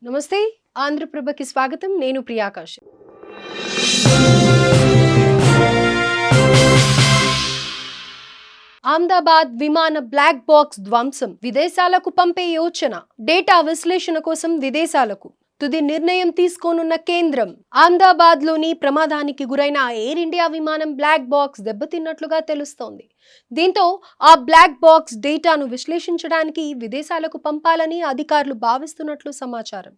నమస్తే ఆంధ్రప్రభకి స్వాగతం. నేను ప్రియాకాష్. అహ్మదాబాద్ విమాన బ్లాక్ బాక్స్ ధ్వంసం, విదేశాలకు పంపే యోచన, డేటా విశ్లేషణ కోసం విదేశాలకు తుది నిర్ణయం తీసుకోనున్న కేంద్రం. అహ్మదాబాద్ లోని ప్రమాదానికి గురైన ఎయిర్ ఇండియా విమానం బ్లాక్ బాక్స్ దెబ్బతిన్నట్లుగా తెలుస్తోంది. దీంతో ఆ బ్లాక్ బాక్స్ డేటాను విశ్లేషించడానికి విదేశాలకు పంపాలని అధికారులు భావిస్తున్నట్లు సమాచారం.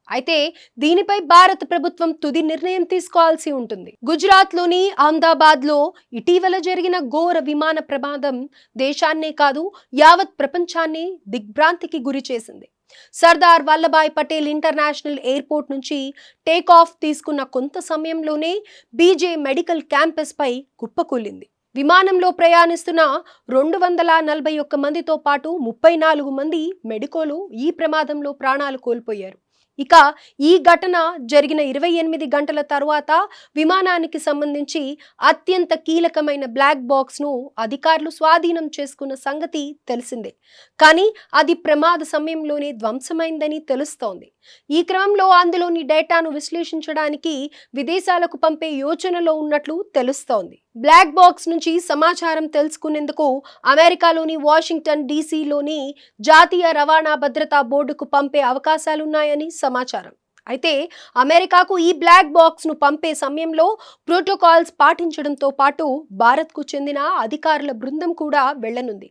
అయితే దీనిపై భారత ప్రభుత్వం తుది నిర్ణయం తీసుకోవాల్సి ఉంటుంది. గుజరాత్ లోని అహ్మదాబాద్ లో ఇటీవల జరిగిన ఘోర విమాన ప్రమాదం దేశాన్నే కాదు యావత్ ప్రపంచాన్ని దిగ్భ్రాంతికి గురి చేసింది. సర్దార్ వల్లభాయ్ పటేల్ ఇంటర్నేషనల్ ఎయిర్పోర్ట్ నుంచి టేక్ ఆఫ్ తీసుకున్న కొంత సమయంలోనే బీజే మెడికల్ క్యాంపస్ పై కుప్పకూలింది. విమానంలో ప్రయాణిస్తున్న 241 మందితో పాటు 34 మంది మెడికోలు ఈ ప్రమాదంలో ప్రాణాలు కోల్పోయారు. ఇక ఈ ఘటన జరిగిన 28 గంటల తర్వాత విమానానికి సంబంధించి అత్యంత కీలకమైన బ్లాక్ బాక్స్ ను అధికారులు స్వాధీనం చేసుకున్న సంగతి తెలిసిందే. కానీ అది ప్రమాద సమయంలోనే ధ్వంసమైందని తెలుస్తోంది. ఈ క్రమంలో అందులోని డేటాను విశ్లేషించడానికి విదేశాలకు పంపే యోచనలో ఉన్నట్లు తెలుస్తోంది. బ్లాక్ బాక్స్ నుంచి సమాచారం తెలుసుకునేందుకు అమెరికాలోని వాషింగ్టన్ డీసీలోని జాతీయ రవాణా భద్రతా బోర్డుకు పంపే అవకాశాలున్నాయని సమాచారం. అయితే అమెరికాకు ఈ బ్లాక్ బాక్స్ ను పంపే సమయంలో ప్రోటోకాల్స్ పాటించడంతో పాటు భారత్కు చెందిన అధికారుల బృందం కూడా వెళ్లనుంది.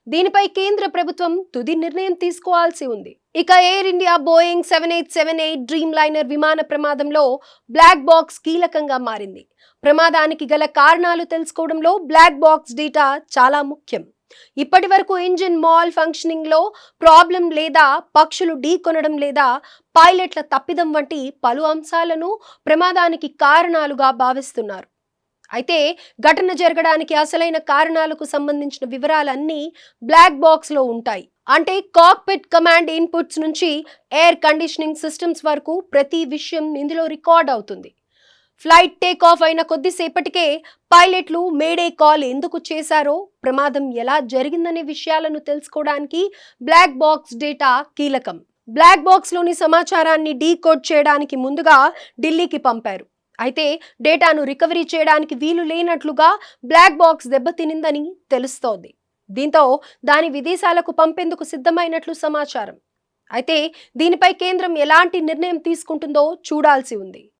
దీనిపై కేంద్ర ప్రభుత్వం తుది నిర్ణయం తీసుకోవాల్సి ఉంది. ఇక air India Boeing 7878 dream liner విమాన ప్రమాదంలో బ్లాక్ బాక్స్ కీలకంగా మారింది. ప్రమాదానికి గల కారణాలు తెలుసుకోవడంలో బ్లాక్ బాక్స్ డేటా చాలా ముఖ్యం. ఇప్పటి వరకు ఇంజిన్ మాల్ ఫంక్షనింగ్ లో ప్రాబ్లం లేదా పక్షులు ఢీకొనడం లేదా పైలట్ల తప్పిదం వంటి పలు అంశాలను ప్రమాదానికి కారణాలుగా భావిస్తున్నారు. అయితే ఘటన జరగడానికి అసలైన కారణాలకు సంబంధించిన వివరాలన్నీ బ్లాక్ బాక్స్ లో ఉంటాయి. అంటే కాక్పిట్ కమాండ్ ఇన్పుట్స్ నుంచి ఎయిర్ కండిషనింగ్ సిస్టమ్స్ వరకు ప్రతి విషయం ఇందులో రికార్డ్ అవుతుంది. ఫ్లైట్ టేక్ ఆఫ్ అయిన కొద్దిసేపటికే పైలట్లు మేడే కాల్ ఎందుకు చేశారో, ప్రమాదం ఎలా జరిగిందనే విషయాలను తెలుసుకోవడానికి బ్లాక్ బాక్స్ డేటా కీలకం. బ్లాక్ బాక్స్ లోని సమాచారాన్ని డీకోడ్ చేయడానికి ముందుగా ఢిల్లీకి పంపారు. అయితే డేటాను రికవరీ చేయడానికి వీలు లేనట్లుగా బ్లాక్ బాక్స్ దెబ్బతినిందని తెలుస్తోంది. దీంతో దాని విదేశాలకు పంపేందుకు సిద్ధమైనట్లు సమాచారం. అయితే దీనిపై కేంద్రం ఎలాంటి నిర్ణయం తీసుకుంటుందో చూడాల్సి ఉంది.